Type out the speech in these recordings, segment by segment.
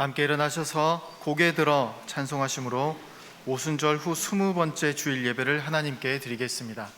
다 함께 일어나셔서 고개 들어 찬송하심으로 오순절 후 20번째 주일 예배를 하나님께 드리겠습니다.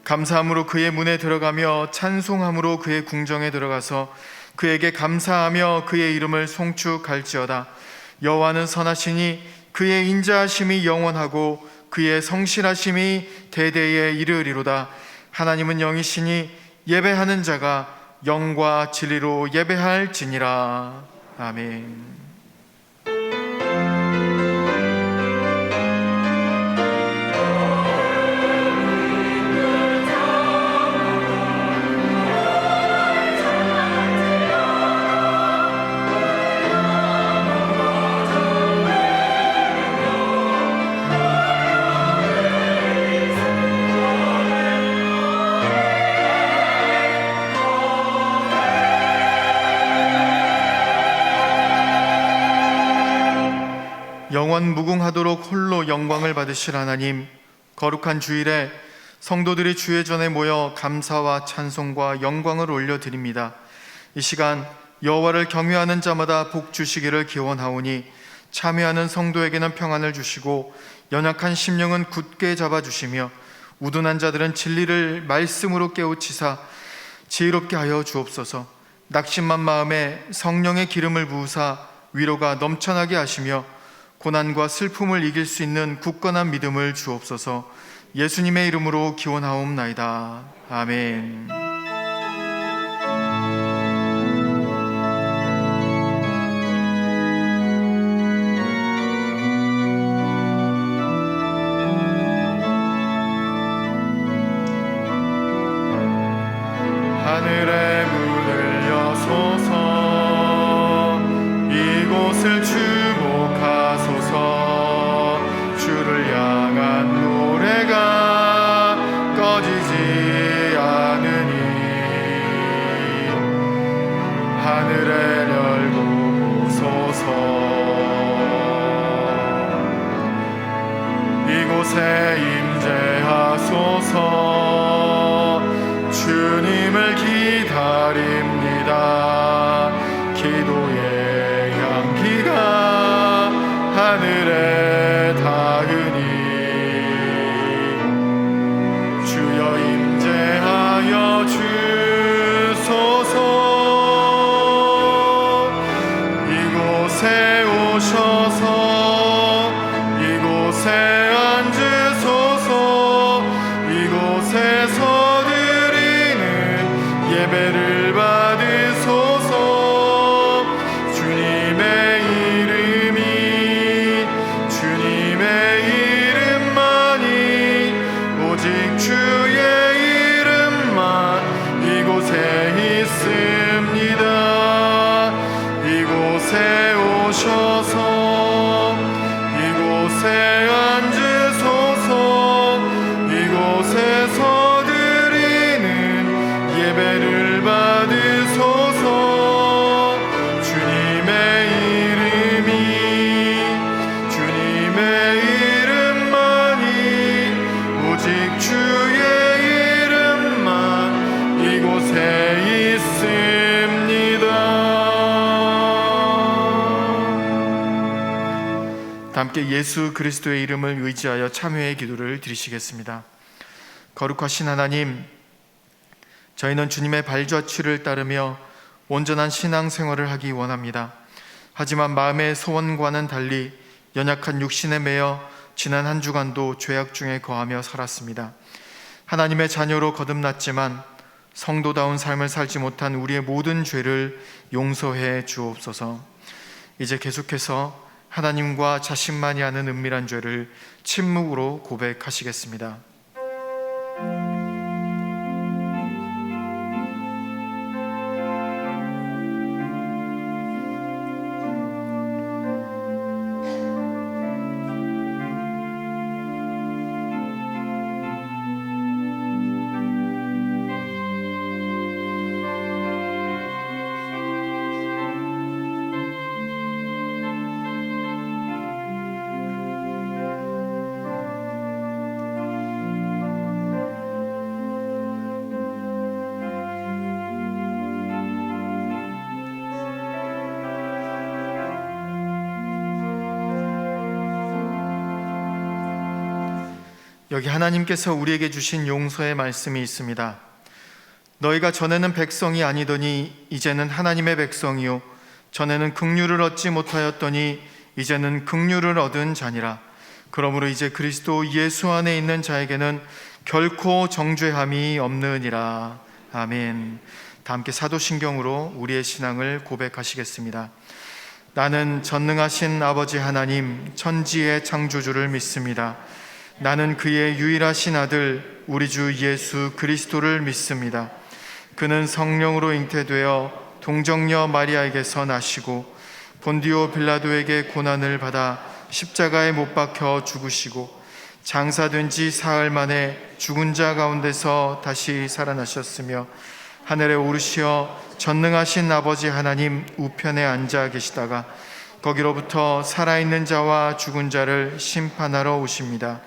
감사함으로 그의 문에 들어가며 찬송함으로 그의 궁정에 들어가서 그에게 감사하며 그의 이름을 송축할지어다. 여호와는 선하시니 그의 인자하심이 영원하고 그의 성실하심이 대대에 이르리로다. 하나님은 영이시니 예배하는 자가 영과 진리로 예배할지니라. 아멘. 영원 무궁하도록 홀로 영광을 받으실 하나님, 거룩한 주일에 성도들이 주의 전에 모여 감사와 찬송과 영광을 올려드립니다. 이 시간 여호와를 경외하는 자마다 복 주시기를 기원하오니 참여하는 성도에게는 평안을 주시고 연약한 심령은 굳게 잡아주시며 우둔한 자들은 진리를 말씀으로 깨우치사 지혜롭게 하여 주옵소서. 낙심한 마음에 성령의 기름을 부으사 위로가 넘쳐나게 하시며 고난과 슬픔을 이길 수 있는 굳건한 믿음을 주옵소서. 예수님의 이름으로 기원하옵나이다. 아멘. 하늘의 문을 여소서. 이곳을 주목하소서. 주를 향한 노래가 꺼지지 않으니 하늘을 열고 보소서. 이곳에 임재하소서. 주님을 기다립니다. 기도의 향기가 하늘에 닿으니 주여 임재하여 주소서. 이곳에 오셔서 이곳에 앉으소서. 이곳에서 드리는 예배를 받으소서. 주님의 이름이 주님의 이름만이 오직 주의 이름만 이곳에 있습니다. 이곳에 오셔서 이곳에 앉으소서. 이곳에서 드리는 예배를 받으소서. 주님의 이름이 주님의 이름만이 오직 주의 이름만 이곳에 있습니다. 함께 예수 그리스도의 이름을 의지하여 참회의 기도를 드리시겠습니다. 거룩하신 하나님, 저희는 주님의 발자취를 따르며 온전한 신앙생활을 하기 원합니다. 하지만 마음의 소원과는 달리 연약한 육신에 매여 지난 한 주간도 죄악 중에 거하며 살았습니다. 하나님의 자녀로 거듭났지만 성도다운 삶을 살지 못한 우리의 모든 죄를 용서해 주옵소서. 이제 계속해서 하나님과 자신만이 아는 은밀한 죄를 침묵으로 고백하시겠습니다. 여기 하나님께서 우리에게 주신 용서의 말씀이 있습니다. 너희가 전에는 백성이 아니더니 이제는 하나님의 백성이요 전에는 긍휼을 얻지 못하였더니 이제는 긍휼을 얻은 자니라. 그러므로 이제 그리스도 예수 안에 있는 자에게는 결코 정죄함이 없느니라. 아멘. 다 함께 사도신경으로 우리의 신앙을 고백하시겠습니다. 나는 전능하신 아버지 하나님 천지의 창조주를 믿습니다. 나는 그의 유일하신 아들 우리 주 예수 그리스도를 믿습니다. 그는 성령으로 잉태되어 동정녀 마리아에게서 나시고 본디오 빌라도에게 고난을 받아 십자가에 못 박혀 죽으시고 장사된 지 사흘 만에 죽은 자 가운데서 다시 살아나셨으며 하늘에 오르시어 전능하신 아버지 하나님 우편에 앉아 계시다가 거기로부터 살아있는 자와 죽은 자를 심판하러 오십니다.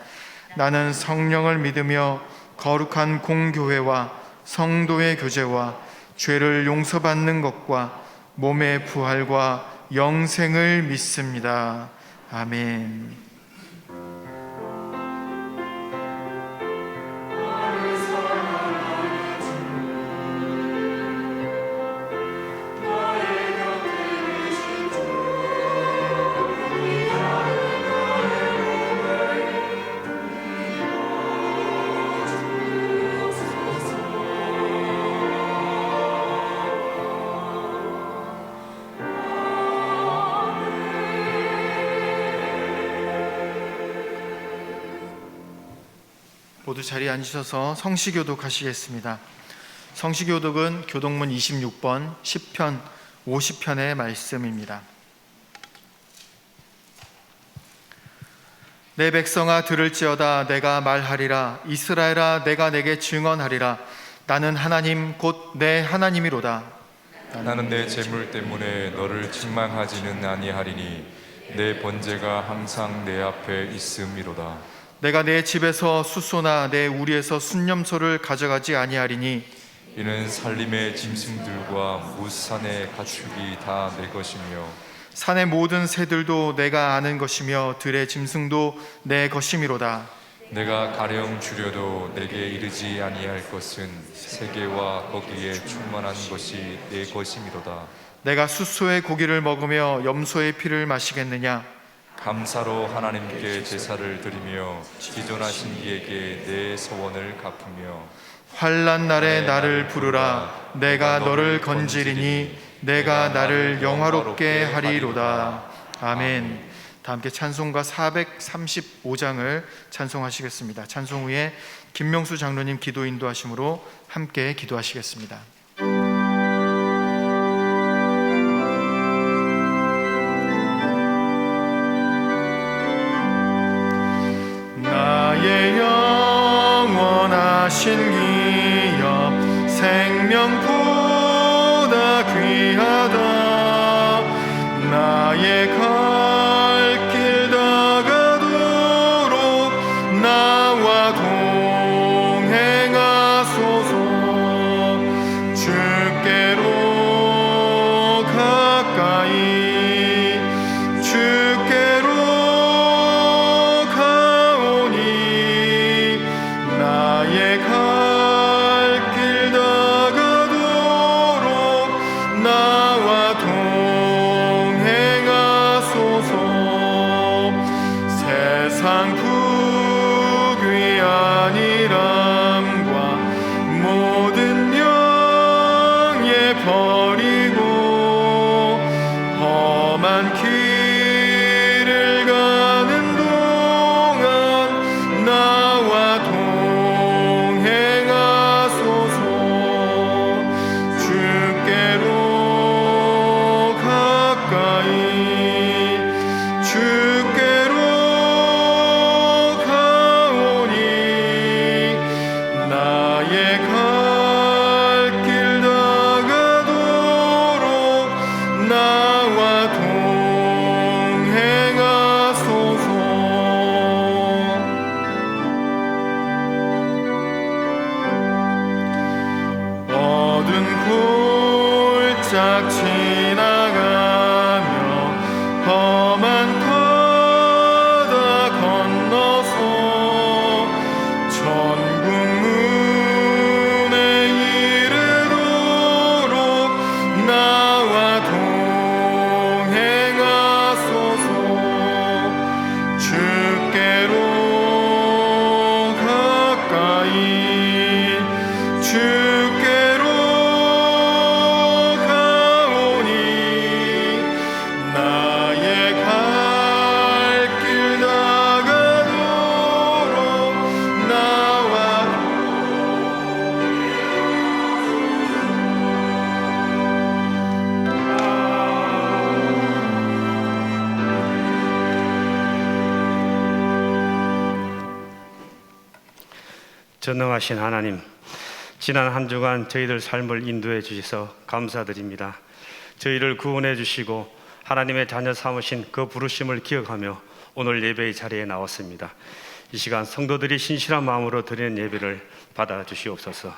나는 성령을 믿으며 거룩한 공교회와 성도의 교제와 죄를 용서받는 것과 몸의 부활과 영생을 믿습니다. 아멘. 모두 자리에 앉으셔서 성시교독 하시겠습니다. 성시교독은 교독문 26번, 10편, 50편의 말씀입니다. 내 백성아 들을지어다. 내가 말하리라. 이스라엘아 내가 내게 증언하리라. 나는 하나님 곧 내 하나님이로다. 나는 내 재물 때문에 너를 책망하지는 아니하리니 내 번제가 항상 내 앞에 있음이로다. 내가 내 집에서 숫소나 내 우리에서 순념소를 가져가지 아니하리니 이는 살림의 짐승들과 무산의 가축이 다 내 것이며 산의 모든 새들도 내가 아는 것이며 들의 짐승도 내 것이미로다. 내가 가령 주려도 내게 이르지 아니할 것은 세계와 거기에 충만한 것이 내 것이미로다. 내가 숫소의 고기를 먹으며 염소의 피를 마시겠느냐? 감사로 하나님께 제사를 드리며 기존하신 이에게 내 소원을 갚으며 환난 날에 나를 부르라. 내가 너를 건지리니 내가 나를 영화롭게 하리로다. 아멘. 다 함께 찬송가 435장을 찬송하시겠습니다. 찬송 후에 김명수 장로님 기도 인도하심으로 함께 기도하시겠습니다. 나의 영원하신 기업 생명보다 귀하다. 나의 갈 길 다가도록 나와 동행하소서. 주께로 가까이 주께로 가오니 나의 갈 길 다가도록 싹 지나가며 험한 바다 건너서 천국 문에 이르도록 나와 동행하소서. 주께로 가까이 주께로 가오니 나의 갈 길 나가도록 나와 전능하신 하나님, 지난 한 주간 저희들 삶을 인도해 주셔서 감사드립니다. 저희를 구원해 주시고 하나님의 자녀 삼으신 그 부르심을 기억하며 오늘 예배의 자리에 나왔습니다. 이 시간 성도들이 신실한 마음으로 드리는 예배를 받아 주시옵소서.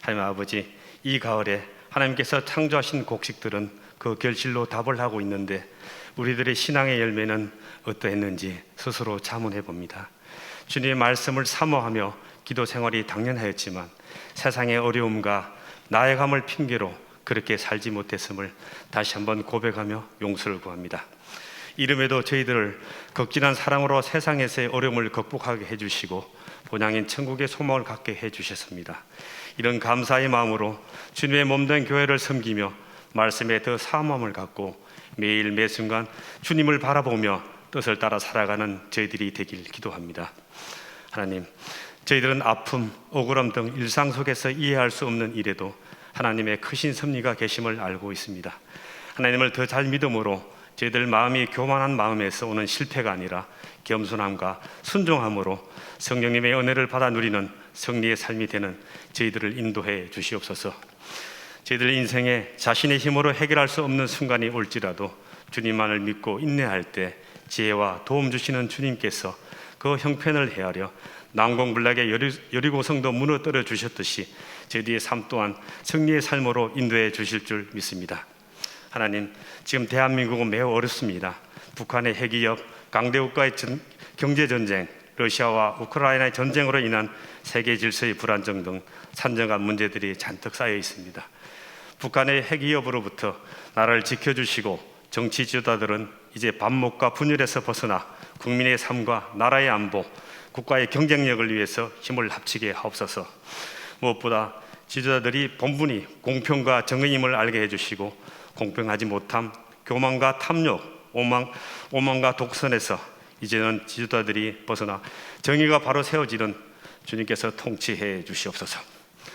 하나님 아버지, 이 가을에 하나님께서 창조하신 곡식들은 그 결실로 답을 하고 있는데 우리들의 신앙의 열매는 어떠했는지 스스로 자문해 봅니다. 주님의 말씀을 사모하며 기도 생활이 당연하였지만 세상의 어려움과 나약함을 핑계로 그렇게 살지 못했음을 다시 한번 고백하며 용서를 구합니다. 이름에도 저희들을 극진한 사랑으로 세상에서의 어려움을 극복하게 해주시고 본향인 천국의 소망을 갖게 해주셨습니다. 이런 감사의 마음으로 주님의 몸된 교회를 섬기며 말씀에 더 사모함을 갖고 매일 매순간 주님을 바라보며 뜻을 따라 살아가는 저희들이 되길 기도합니다. 하나님, 저희들은 아픔, 억울함 등 일상 속에서 이해할 수 없는 일에도 하나님의 크신 섭리가 계심을 알고 있습니다. 하나님을 더 잘 믿음으로 저희들 마음이 교만한 마음에서 오는 실패가 아니라 겸손함과 순종함으로 성령님의 은혜를 받아 누리는 승리의 삶이 되는 저희들을 인도해 주시옵소서. 저희들 인생에 자신의 힘으로 해결할 수 없는 순간이 올지라도 주님만을 믿고 인내할 때 지혜와 도움 주시는 주님께서 그 형편을 헤아려 난공불락의 여리고성도 무너뜨려 주셨듯이 저희의 삶 또한 승리의 삶으로 인도해 주실 줄 믿습니다. 하나님, 지금 대한민국은 매우 어렵습니다. 북한의 핵위협, 강대국과의 경제전쟁, 러시아와 우크라이나의 전쟁으로 인한 세계 질서의 불안정 등 산정한 문제들이 잔뜩 쌓여 있습니다. 북한의 핵위협으로부터 나라를 지켜주시고 정치 지도자들은 이제 반목과 분열에서 벗어나 국민의 삶과 나라의 안보, 국가의 경쟁력을 위해서 힘을 합치게 하옵소서. 무엇보다 지도자들이 본분이 공평과 정의임을 알게 해주시고 공평하지 못함, 교만과 탐욕, 오만과 독선에서 이제는 지도자들이 벗어나 정의가 바로 세워지는 주님께서 통치해 주시옵소서.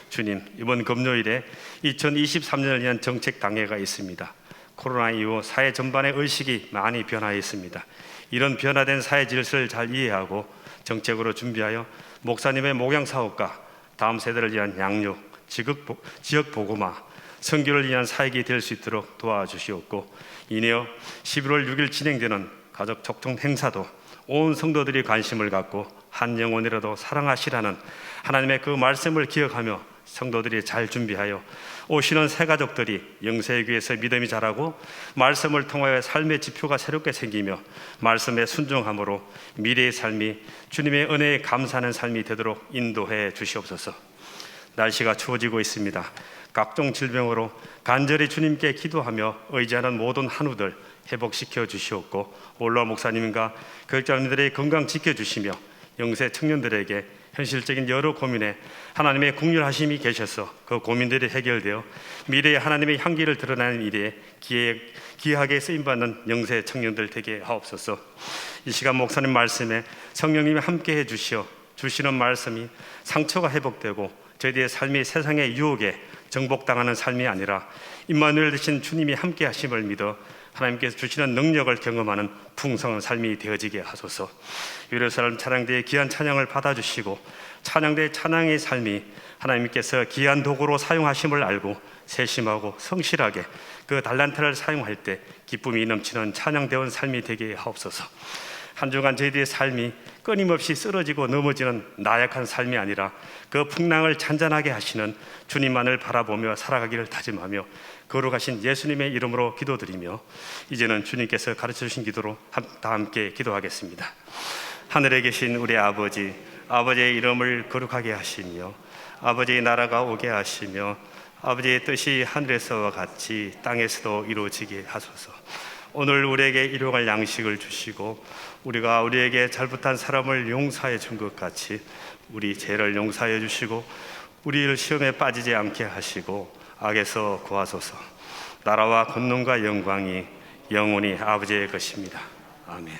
주님, 이번 금요일에 2023년을 위한 정책 당회가 있습니다. 코로나 이후 사회 전반의 의식이 많이 변화했습니다. 이런 변화된 사회 질서를 잘 이해하고 정책으로 준비하여 목사님의 목양 사업과 다음 세대를 위한 양육, 지역 보고마, 선교를 위한 사역이 될 수 있도록 도와주시옵고, 이내어 11월 6일 진행되는 가족 촉통 행사도 온 성도들이 관심을 갖고 한 영혼이라도 사랑하시라는 하나님의 그 말씀을 기억하며 성도들이 잘 준비하여 오시는 새 가족들이 영세의 귀에서 믿음이 자라고 말씀을 통하여 삶의 지표가 새롭게 생기며 말씀에 순종함으로 미래의 삶이 주님의 은혜에 감사하는 삶이 되도록 인도해 주시옵소서. 날씨가 추워지고 있습니다. 각종 질병으로 간절히 주님께 기도하며 의지하는 모든 한우들 회복시켜 주시옵고, 올라 목사님과 교육자님들의 건강 지켜주시며 영세 청년들에게 현실적인 여러 고민에 하나님의 국률하심이 계셔서 그 고민들이 해결되어 미래의 하나님의 향기를 드러내는 일에 귀하게 쓰임받는 영세 청년들 되게 하옵소서. 이 시간 목사님 말씀에 성령님이 함께해 주시어 주시는 말씀이 상처가 회복되고 저희들의 삶이 세상의 유혹에 정복당하는 삶이 아니라 임마누엘 되신 주님이 함께 하심을 믿어 하나님께서 주시는 능력을 경험하는 풍성한 삶이 되어지게 하소서. 예루살렘 찬양대의 귀한 찬양을 받아주시고 찬양대의 찬양의 삶이 하나님께서 귀한 도구로 사용하심을 알고 세심하고 성실하게 그 달란트를 사용할 때 기쁨이 넘치는 찬양대원 삶이 되게 하옵소서. 한 주간 저희들의 삶이 끊임없이 쓰러지고 넘어지는 나약한 삶이 아니라 그 풍랑을 잔잔하게 하시는 주님만을 바라보며 살아가기를 다짐하며 거룩하신 예수님의 이름으로 기도드리며 이제는 주님께서 가르쳐 주신 기도로 다 함께 기도하겠습니다. 하늘에 계신 우리 아버지, 아버지의 이름을 거룩하게 하시며 아버지의 나라가 오게 하시며 아버지의 뜻이 하늘에서와 같이 땅에서도 이루어지게 하소서. 오늘 우리에게 일용할 양식을 주시고 우리가 우리에게 잘못한 사람을 용서해 준 것 같이 우리 죄를 용서해 주시고 우리를 시험에 빠지지 않게 하시고 악에서 구하소서. 나라와 권능과 영광이 영원히 아버지의 것입니다. 아멘.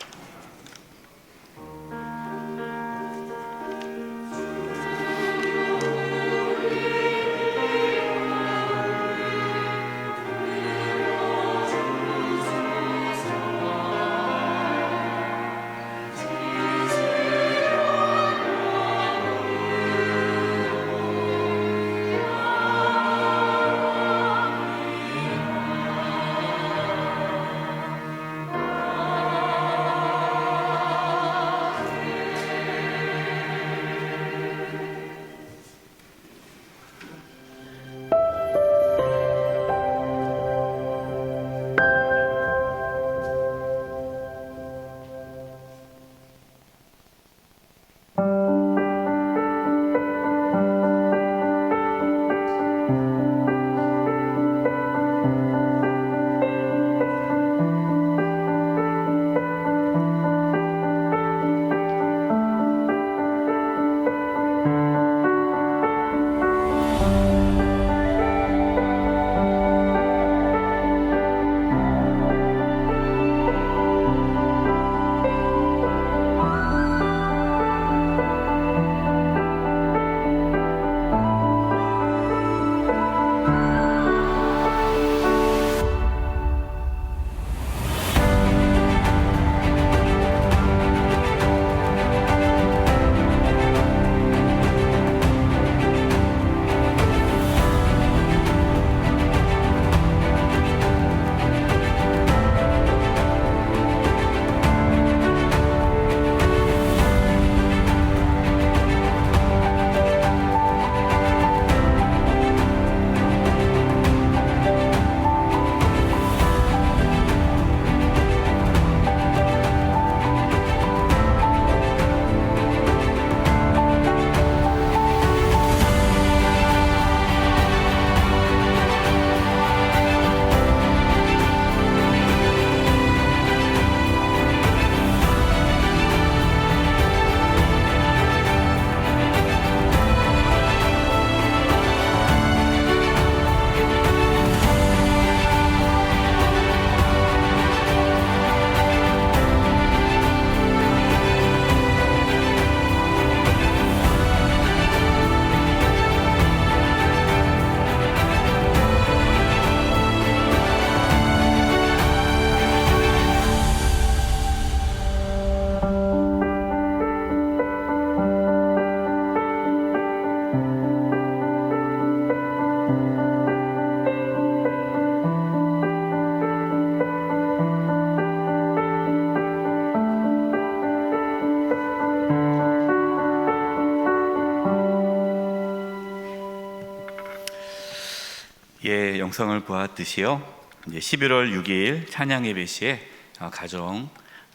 영상을 보았듯이요. 이제 11월 6일 찬양 예배 시에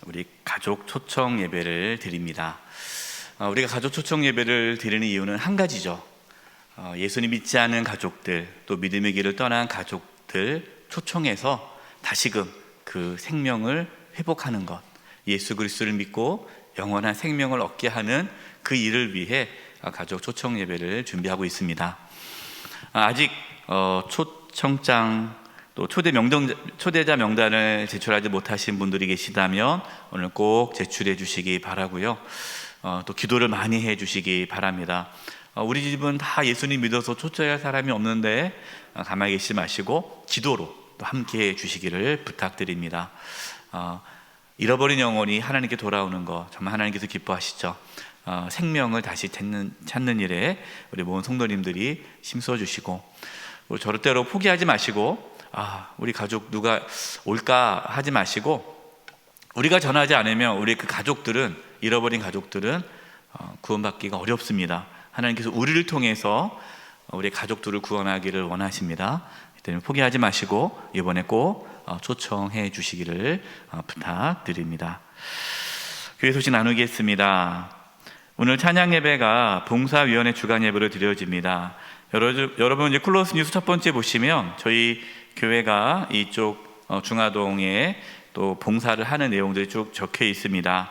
우리 가족 초청 예배를 드립니다. 우리가 가족 초청 예배를 드리는 이유는 한 가지죠. 예수님 믿지 않은 가족들, 또 믿음의 길을 떠난 가족들 초청해서 다시금 그 생명을 회복하는 것, 예수 그리스도를 믿고 영원한 생명을 얻게 하는 그 일을 위해 가족 초청 예배를 준비하고 있습니다. 아직 초청장 또 초대자 명단을 제출하지 못하신 분들이 계시다면 오늘 꼭 제출해 주시기 바라고요. 또 기도를 많이 해 주시기 바랍니다. 우리 집은 다 예수님 믿어서 초청할 사람이 없는데 가만히 계시지 마시고 기도로 또 함께 해 주시기를 부탁드립니다. 잃어버린 영혼이 하나님께 돌아오는 것 정말 하나님께서 기뻐하시죠. 생명을 다시 찾는 일에 우리 모든 성도님들이 힘써 주시고, 절대로 포기하지 마시고 우리 가족 누가 올까 하지 마시고, 우리가 전하지 않으면 우리 그 가족들은 잃어버린 가족들은 구원받기가 어렵습니다. 하나님께서 우리를 통해서 우리 가족들을 구원하기를 원하십니다. 때문에 포기하지 마시고 이번에 꼭 초청해 주시기를 부탁드립니다. 교회 소식 나누겠습니다. 오늘 찬양 예배가 봉사위원회 주간 예배로 드려집니다. 여러분 이제 클로스 뉴스 첫 번째 보시면 저희 교회가 이쪽 중화동에 또 봉사를 하는 내용들이 쭉 적혀 있습니다.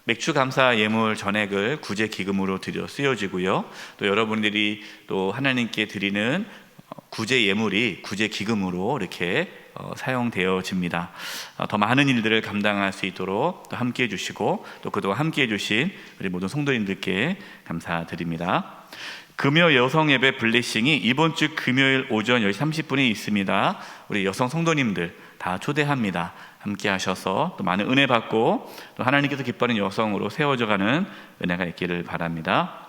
맥주 감사 예물 전액을 구제 기금으로 쓰여지고요. 또 여러분들이 또 하나님께 드리는 구제 예물이 구제 기금으로 이렇게 사용되어집니다. 더 많은 일들을 감당할 수 있도록 또 함께해 주시고 또 그동안 함께해 주신 우리 모든 성도님들께 감사드립니다. 금요 여성 예배 블레싱이 이번 주 금요일 오전 10시 30분에 있습니다. 우리 여성 성도님들 다 초대합니다. 함께 하셔서 또 많은 은혜 받고 또 하나님께서 기뻐하는 여성으로 세워져가는 은혜가 있기를 바랍니다.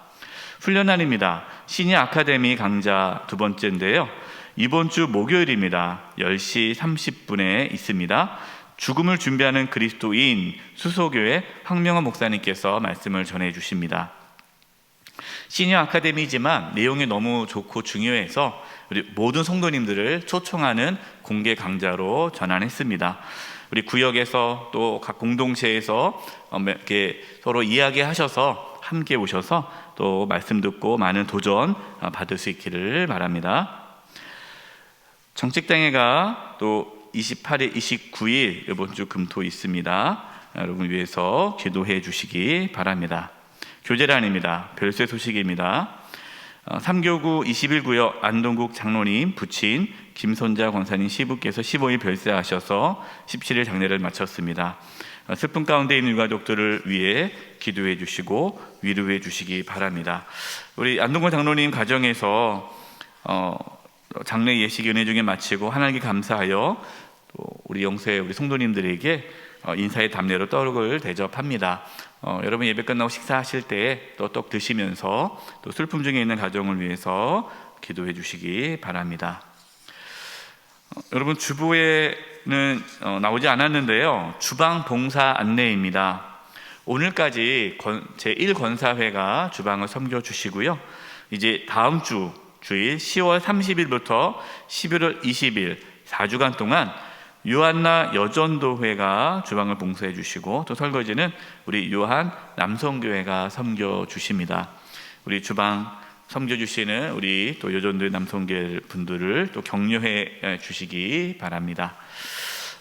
훈련날입니다. 시니어 아카데미 강좌 두 번째인데요. 이번 주 목요일입니다. 10시 30분에 있습니다. 죽음을 준비하는 그리스도인 수소교회 황명환 목사님께서 말씀을 전해 주십니다. 시니어 아카데미지만 내용이 너무 좋고 중요해서 우리 모든 성도님들을 초청하는 공개 강좌로 전환했습니다. 우리 구역에서 또 각 공동체에서 이렇게 서로 이야기하셔서 함께 오셔서 또 말씀 듣고 많은 도전 받을 수 있기를 바랍니다. 정책당회가 또 28일, 29일 이번 주 금토 있습니다. 여러분 위해서 기도해 주시기 바랍니다. 교제란입니다. 별세 소식입니다. 3교구 21구역 안동국 장로님 부친 김선자 권사님 시부께서 15일 별세하셔서 17일 장례를 마쳤습니다. 슬픔 가운데 있는 유가족들을 위해 기도해 주시고 위로해 주시기 바랍니다. 우리 안동국 장로님 가정에서 장례 예식 연회 중에 마치고 하나님께 감사하여 또 우리 영세 우리 성도님들에게 인사의 답례로 떡을 대접합니다. 여러분 예배 끝나고 식사하실 때 또 떡 드시면서 또 슬픔 중에 있는 가정을 위해서 기도해 주시기 바랍니다. 여러분 주보에는 나오지 않았는데요. 주방 봉사 안내입니다. 오늘까지 제1권사회가 주방을 섬겨주시고요. 이제 다음 주일 10월 30일부터 11월 20일 4주간 동안 요한나 여전도회가 주방을 봉사해 주시고 또 설거지는 우리 요한 남성교회가 섬겨 주십니다. 우리 주방 섬겨 주시는 우리 또 여전도회 남성교회 분들을 또 격려해 주시기 바랍니다.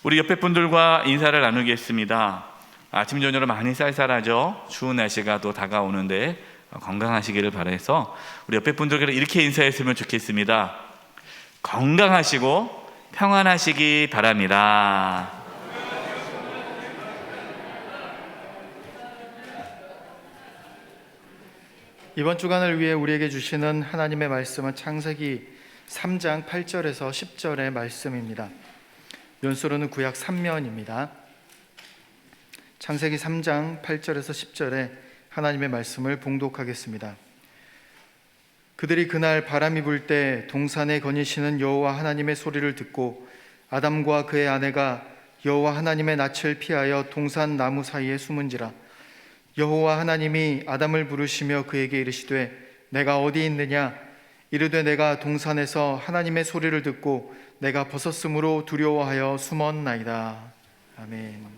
우리 옆에 분들과 인사를 나누겠습니다. 아침 저녁으로 많이 쌀쌀하죠. 추운 날씨가 또 다가오는데 건강하시기를 바라서 우리 옆에 분들께 이렇게 인사했으면 좋겠습니다. 건강하시고 평안하시기 바랍니다. 이번 주간을 위해 우리에게 주시는 하나님의 말씀은 창세기 3장 8절에서 10절의 말씀입니다. 연수로는 구약 3면입니다. 창세기 3장 8절에서 10절에 하나님의 말씀을 봉독하겠습니다. 그들이 그날 바람이 불 때 동산에 거니시는 여호와 하나님의 소리를 듣고 아담과 그의 아내가 여호와 하나님의 낯을 피하여 동산 나무 사이에 숨은지라. 여호와 하나님이 아담을 부르시며 그에게 이르시되 내가 어디 있느냐? 이르되 내가 동산에서 하나님의 소리를 듣고 내가 벗었으므로 두려워하여 숨었나이다. 아멘.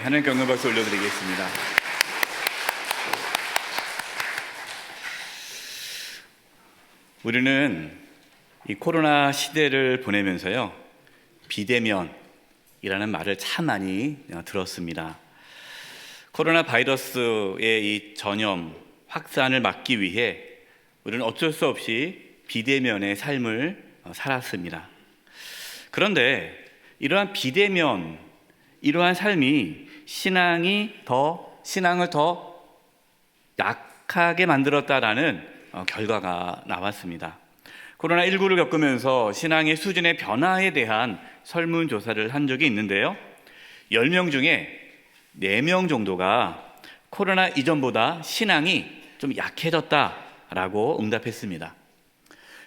하나님께 영광 박수 올려드리겠습니다. 우리는 이 코로나 시대를 보내면서요, 비대면이라는 말을 참 많이 들었습니다. 코로나 바이러스의 이 전염 확산을 막기 위해 우리는 어쩔 수 없이 비대면의 삶을 살았습니다. 그런데 이러한 비대면, 이러한 삶이 신앙을 더 약하게 만들었다라는 결과가 나왔습니다. 코로나19를 겪으면서 신앙의 수준의 변화에 대한 설문조사를 한 적이 있는데요, 10명 중에 4명 정도가 코로나 이전보다 신앙이 좀 약해졌다라고 응답했습니다.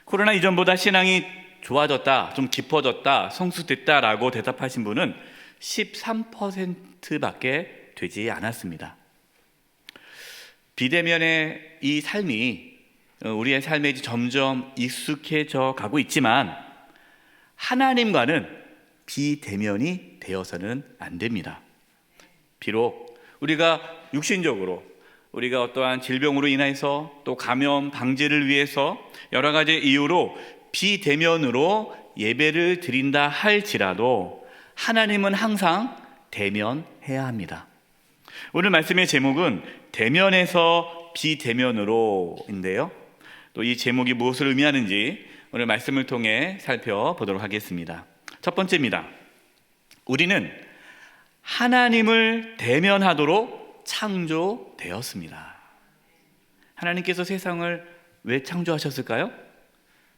코로나 이전보다 신앙이 좋아졌다, 좀 깊어졌다, 성숙됐다라고 대답하신 분은 13%밖에 되지 않았습니다. 비대면의 이 삶이 우리의 삶에 점점 익숙해져 가고 있지만 하나님과는 비대면이 되어서는 안 됩니다. 비록 우리가 육신적으로 우리가 어떠한 질병으로 인해서 또 감염 방지를 위해서 여러 가지 이유로 비대면으로 예배를 드린다 할지라도 하나님은 항상 대면해야 합니다. 오늘 말씀의 제목은 대면에서 비대면으로인데요, 또 이 제목이 무엇을 의미하는지 오늘 말씀을 통해 살펴보도록 하겠습니다. 첫 번째입니다. 우리는 하나님을 대면하도록 창조되었습니다. 하나님께서 세상을 왜 창조하셨을까요?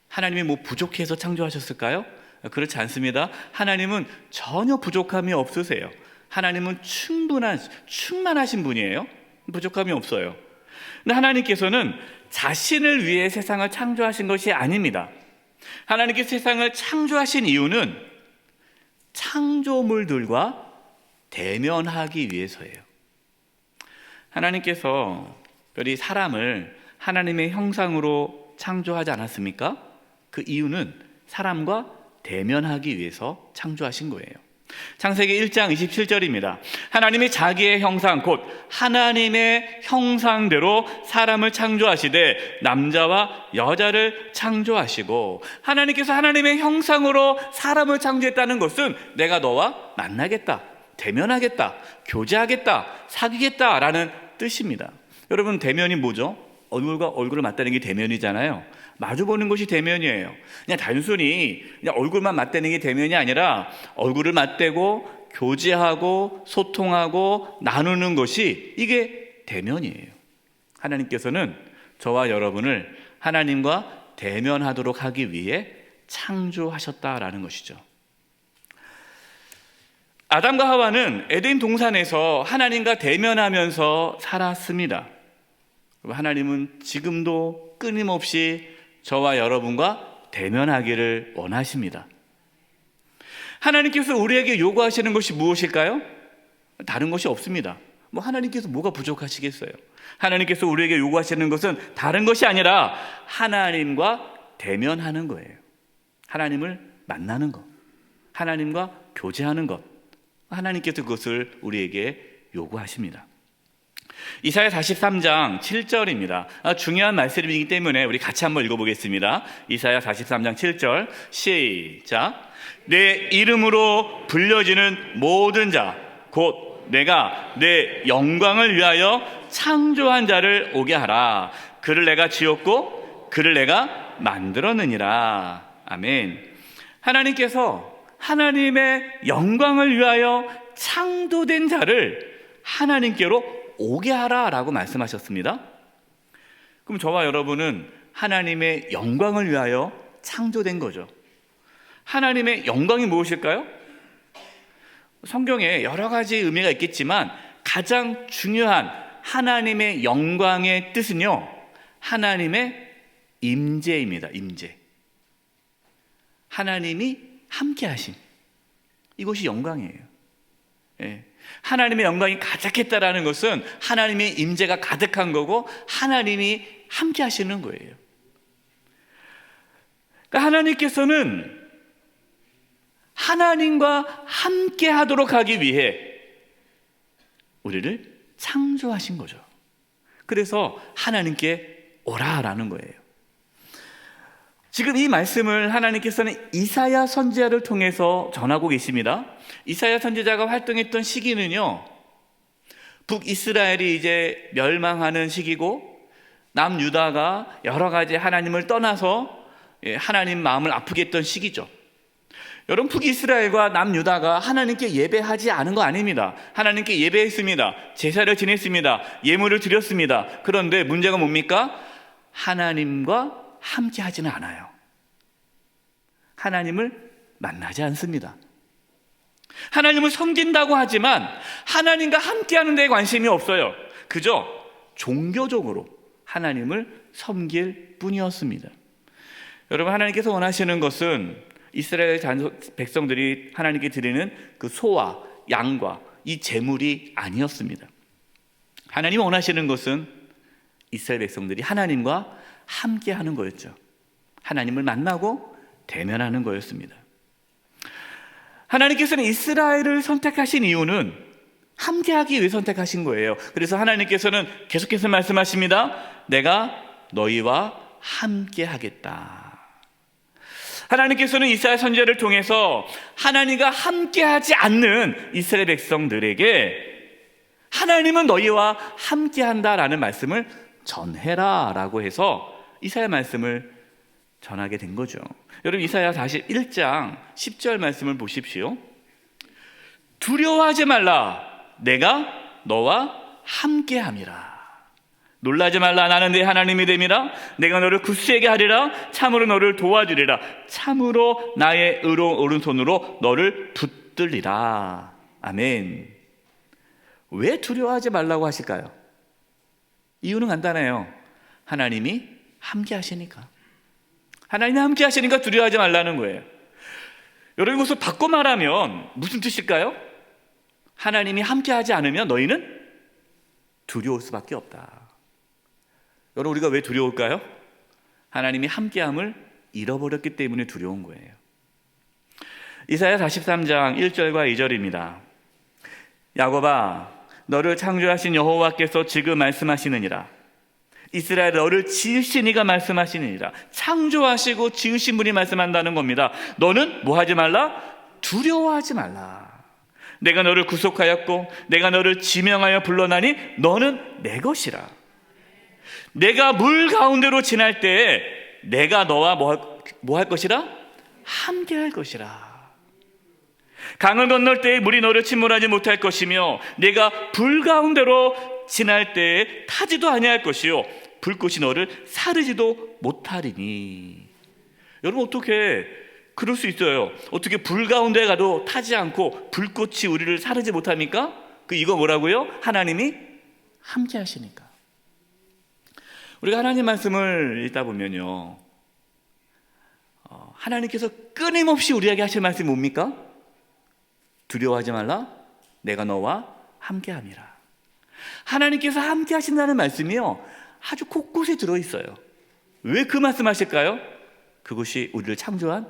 하나님이 뭐 부족해서 창조하셨을까요? 그렇지 않습니다. 하나님은 전혀 부족함이 없으세요. 하나님은 충만하신 분이에요. 부족함이 없어요. 근데 하나님께서는 자신을 위해 세상을 창조하신 것이 아닙니다. 하나님께서 세상을 창조하신 이유는 창조물들과 대면하기 위해서예요. 하나님께서 특별히 사람을 하나님의 형상으로 창조하지 않았습니까? 그 이유는 사람과 대면하기 위해서 창조하신 거예요. 창세기 1장 27절입니다. 하나님이 자기의 형상 곧 하나님의 형상대로 사람을 창조하시되 남자와 여자를 창조하시고, 하나님께서 하나님의 형상으로 사람을 창조했다는 것은 내가 너와 만나겠다, 대면하겠다, 교제하겠다, 사귀겠다라는 뜻입니다. 여러분, 대면이 뭐죠? 얼굴과 얼굴을 맞대는 게 대면이잖아요. 마주보는 것이 대면이에요. 그냥 단순히 그냥 얼굴만 맞대는 게 대면이 아니라 얼굴을 맞대고 교제하고 소통하고 나누는 것이 이게 대면이에요. 하나님께서는 저와 여러분을 하나님과 대면하도록 하기 위해 창조하셨다라는 것이죠. 아담과 하와는 에덴 동산에서 하나님과 대면하면서 살았습니다. 하나님은 지금도 끊임없이 저와 여러분과 대면하기를 원하십니다. 하나님께서 우리에게 요구하시는 것이 무엇일까요? 다른 것이 없습니다. 하나님께서 뭐가 부족하시겠어요? 하나님께서 우리에게 요구하시는 것은 다른 것이 아니라 하나님과 대면하는 거예요. 하나님을 만나는 것, 하나님과 교제하는 것, 하나님께서 그것을 우리에게 요구하십니다. 이사야 43장 7절입니다. 중요한 말씀이기 때문에 우리 같이 한번 읽어보겠습니다. 이사야 43장 7절 시작. 내 이름으로 불려지는 모든 자 곧 내가 내 영광을 위하여 창조한 자를 오게 하라. 그를 내가 지었고 그를 내가 만들었느니라. 아멘. 하나님께서 하나님의 영광을 위하여 창조된 자를 하나님께로 오게 하라라고 말씀하셨습니다. 그럼 저와 여러분은 하나님의 영광을 위하여 창조된 거죠. 하나님의 영광이 무엇일까요? 성경에 여러 가지 의미가 있겠지만 가장 중요한 하나님의 영광의 뜻은요, 하나님의 임재입니다. 임재. 하나님이 함께 하심. 이것이 영광이에요. 예. 하나님의 영광이 가득했다라는 것은 하나님의 임재가 가득한 거고 하나님이 함께 하시는 거예요. 그러니까 하나님께서는 하나님과 함께 하도록 하기 위해 우리를 창조하신 거죠. 그래서 하나님께 오라라는 거예요. 지금 이 말씀을 하나님께서는 이사야 선지자를 통해서 전하고 계십니다. 이사야 선지자가 활동했던 시기는요, 북이스라엘이 이제 멸망하는 시기고 남유다가 여러 가지 하나님을 떠나서 하나님 마음을 아프게 했던 시기죠. 여러분, 북이스라엘과 남유다가 하나님께 예배하지 않은 거 아닙니다. 하나님께 예배했습니다. 제사를 지냈습니다. 예물을 드렸습니다. 그런데 문제가 뭡니까? 하나님과 함께 하지는 않아요. 하나님을 만나지 않습니다. 하나님을 섬긴다고 하지만 하나님과 함께하는 데 관심이 없어요. 그저 종교적으로 하나님을 섬길 뿐이었습니다. 여러분, 하나님께서 원하시는 것은 이스라엘 백성들이 하나님께 드리는 그 소와 양과 이 제물이 아니었습니다. 하나님이 원하시는 것은 이스라엘 백성들이 하나님과 함께하는 거였죠. 하나님을 만나고 대면하는 거였습니다. 하나님께서는 이스라엘을 선택하신 이유는 함께하기 위해 선택하신 거예요. 그래서 하나님께서는 계속해서 말씀하십니다. 내가 너희와 함께하겠다. 하나님께서는 이사야 선지자를 통해서 하나님과 함께하지 않는 이스라엘 백성들에게 하나님은 너희와 함께한다라는 말씀을 전해라라고 해서 이사야 말씀을 전하게 된 거죠. 여러분, 이사야 41장 10절 말씀을 보십시오. 두려워하지 말라, 내가 너와 함께함이라. 놀라지 말라, 나는 네 하나님이 됨이라. 내가 너를 굳세게 하리라. 참으로 너를 도와주리라. 참으로 나의 의로운 오른손으로 너를 붙들리라. 아멘. 왜 두려워하지 말라고 하실까요? 이유는 간단해요. 하나님이 함께 하시니까. 하나님이 함께 하시니까 두려워하지 말라는 거예요. 여러분, 이것을 바꿔 말하면 무슨 뜻일까요? 하나님이 함께 하지 않으면 너희는 두려울 수밖에 없다. 여러분, 우리가 왜 두려울까요? 하나님이 함께함을 잃어버렸기 때문에 두려운 거예요. 이사야 43장 1절과 2절입니다. 야곱아, 너를 창조하신 여호와께서 지금 말씀하시느니라. 이스라엘, 너를 지으신 이가 말씀하시느니라. 창조하시고 지으신 분이 말씀한다는 겁니다. 너는 뭐 하지 말라? 두려워하지 말라. 내가 너를 구속하였고 내가 너를 지명하여 불러나니 너는 내 것이라. 내가 물 가운데로 지날 때에 내가 너와 뭐 할 것이라? 함께 할 것이라. 강을 건널 때에 물이 너를 침몰하지 못할 것이며 내가 불 가운데로 지날 때에 타지도 아니할 것이요 불꽃이 너를 사르지도 못하리니. 여러분, 어떻게 그럴 수 있어요? 어떻게 불 가운데 가도 타지 않고 불꽃이 우리를 사르지 못합니까? 이거 뭐라고요? 하나님이 함께 하시니까. 우리가 하나님 말씀을 읽다 보면요, 하나님께서 끊임없이 우리에게 하실 말씀이 뭡니까? 두려워하지 말라, 내가 너와 함께함이라. 하나님께서 함께 하신다는 말씀이요, 아주 곳곳에 들어있어요. 왜 그 말씀 하실까요? 그것이 우리를 창조한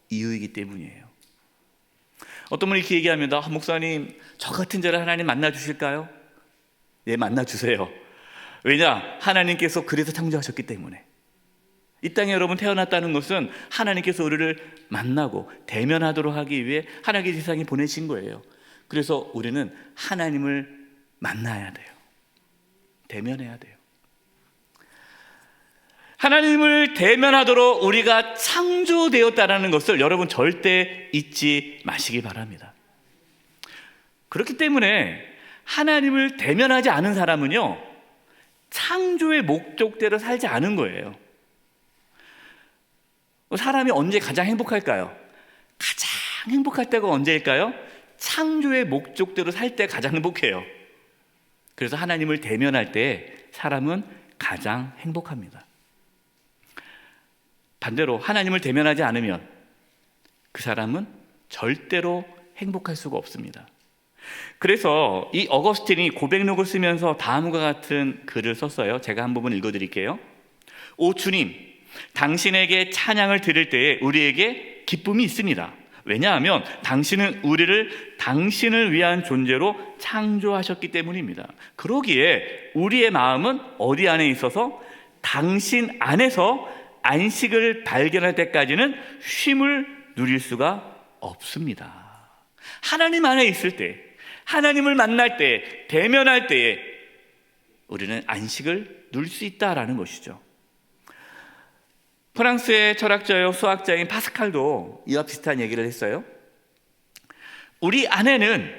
이유이기 때문이에요. 어떤 분이 이렇게 얘기합니다. 목사님, 저 같은 자를 하나님 만나주실까요? 네, 만나주세요. 왜냐? 하나님께서 그래서 창조하셨기 때문에. 이 땅에 여러분 태어났다는 것은 하나님께서 우리를 만나고 대면하도록 하기 위해 하나님의 세상에 보내신 거예요. 그래서 우리는 하나님을 만나야 돼요. 대면해야 돼요. 하나님을 대면하도록 우리가 창조되었다는 것을 여러분 절대 잊지 마시기 바랍니다. 그렇기 때문에 하나님을 대면하지 않은 사람은요, 창조의 목적대로 살지 않은 거예요. 사람이 언제 가장 행복할까요? 가장 행복할 때가 언제일까요? 창조의 목적대로 살 때 가장 행복해요. 그래서 하나님을 대면할 때 사람은 가장 행복합니다. 반대로 하나님을 대면하지 않으면 그 사람은 절대로 행복할 수가 없습니다. 그래서 이 어거스틴이 고백록을 쓰면서 다음과 같은 글을 썼어요. 제가 한 부분 읽어드릴게요. 오 주님, 당신에게 찬양을 드릴 때에 우리에게 기쁨이 있습니다. 왜냐하면 당신은 우리를 당신을 위한 존재로 창조하셨기 때문입니다. 그러기에 우리의 마음은 어디 안에 있어서 당신 안에서 안식을 발견할 때까지는 쉼을 누릴 수가 없습니다. 하나님 안에 있을 때, 하나님을 만날 때, 대면할 때에 우리는 안식을 누릴 수 있다라는 것이죠. 프랑스의 철학자요 수학자인 파스칼도 이와 비슷한 얘기를 했어요. 우리 안에는